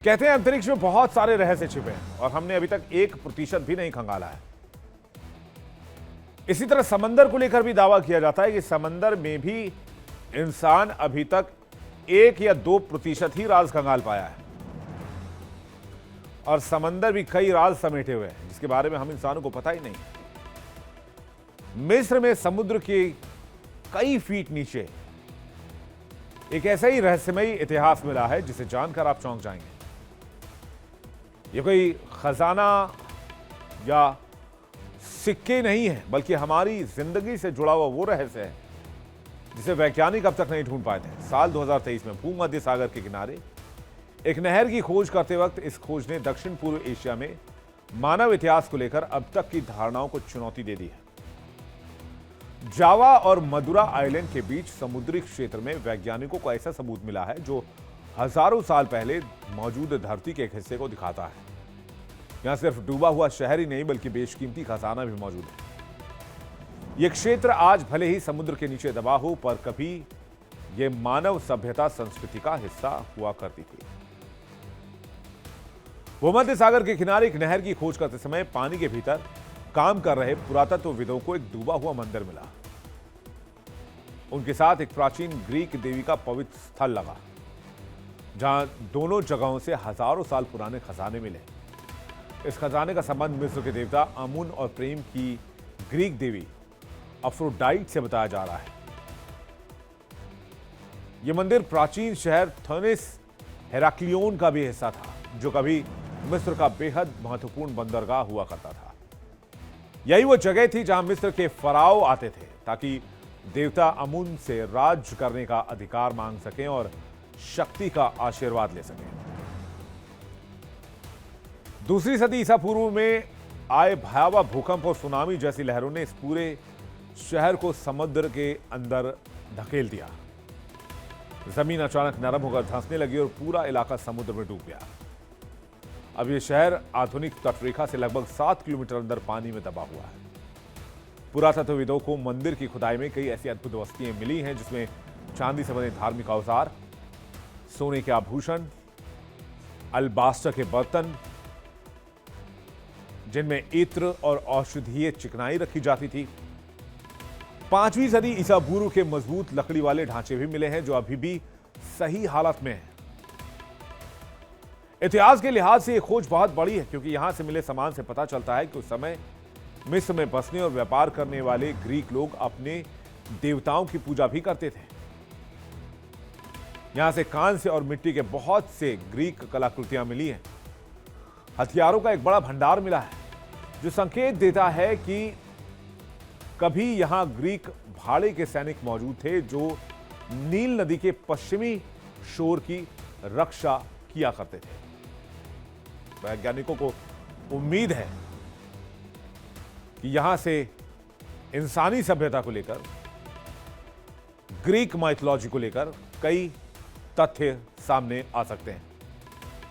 कहते हैं अंतरिक्ष में बहुत सारे रहस्य छिपे हैं और हमने अभी तक 1% भी नहीं खंगाला है। इसी तरह समंदर को लेकर भी दावा किया जाता है कि समंदर में भी इंसान अभी तक 1 या 2% ही राज खंगाल पाया है और समंदर भी कई राज समेटे हुए हैं जिसके बारे में हम इंसानों को पता ही नहीं। मिस्र में समुद्र के कई फीट नीचे एक ऐसा ही रहस्यमयी इतिहास मिला है जिसे जानकर आप चौंक जाएंगे। ये कोई खजाना या सिक्के नहीं है बल्कि हमारी जिंदगी से जुड़ा हुआ वो रहस्य है जिसे वैज्ञानिक अब तक नहीं ढूंढ पाए थे। साल 2023 में भूमध्य सागर के किनारे एक नहर की खोज करते वक्त इस खोज ने दक्षिण पूर्व एशिया में मानव इतिहास को लेकर अब तक की धारणाओं को चुनौती दे दी है। जावा और मदुरा आइलैंड के बीच समुद्री क्षेत्र में वैज्ञानिकों को ऐसा सबूत मिला है जो हजारों साल पहले मौजूद धरती के एक हिस्से को दिखाता है। यहां सिर्फ डूबा हुआ शहर ही नहीं बल्कि बेशकीमती खजाना भी मौजूद है। यह क्षेत्र आज भले ही समुद्र के नीचे दबा हो पर कभी यह मानव सभ्यता संस्कृति का हिस्सा हुआ करती थी। भूमध्य सागर के किनारे एक नहर की खोज करते समय पानी के भीतर काम कर रहे पुरातत्वविदों को एक डूबा हुआ मंदिर मिला। उनके साथ एक प्राचीन ग्रीक देवी का पवित्र स्थल लगा जहां दोनों जगहों से हजारों साल पुराने खजाने मिले। इस खजाने का संबंध मिस्र के देवता अमुन और प्रेम की ग्रीक देवी अफ्रोडाइट से बताया जा रहा है। यह मंदिर प्राचीन शहर थोनिस हेराक्लियोन का भी हिस्सा था जो कभी मिस्र का बेहद महत्वपूर्ण बंदरगाह हुआ करता था। यही वो जगह थी जहां मिस्र के फराओ आते थे ताकि देवता अमुन से राज करने का अधिकार मांग सकें और शक्ति का आशीर्वाद ले सकें। दूसरी सदी ईसा पूर्व में आए भयावह भूकंप और सुनामी जैसी लहरों ने इस पूरे शहर को समुद्र के अंदर धकेल दिया। जमीन अचानक नरम होकर धंसने लगी और पूरा इलाका समुद्र में डूब गया। अब यह शहर आधुनिक तटरेखा से लगभग 7 किलोमीटर अंदर पानी में दबा हुआ है। पुरातत्वविदों को मंदिर की खुदाई में कई ऐसी अद्भुत वस्तुएं मिली हैं जिसमें चांदी से बने धार्मिक औजार, सोने के आभूषण, अल्बास्टर के बर्तन जिनमें इत्र और औषधीय चिकनाई रखी जाती थी। 5वीं सदी ईसा पूर्व के मजबूत लकड़ी वाले ढांचे भी मिले हैं जो अभी भी सही हालत में हैं। इतिहास के लिहाज से यह खोज बहुत बड़ी है क्योंकि यहां से मिले सामान से पता चलता है कि उस समय मिस्र में बसने और व्यापार करने वाले ग्रीक लोग अपने देवताओं की पूजा भी करते थे। यहां से कांस्य और मिट्टी के बहुत से ग्रीक कलाकृतियां मिली हैं। हथियारों का एक बड़ा भंडार मिला है जो संकेत देता है कि कभी यहां ग्रीक भाड़े के सैनिक मौजूद थे जो नील नदी के पश्चिमी शोर की रक्षा किया करते थे। वैज्ञानिकों को उम्मीद है कि यहां से इंसानी सभ्यता को लेकर, ग्रीक माइथोलॉजी को लेकर कई तथ्य सामने आ सकते हैं।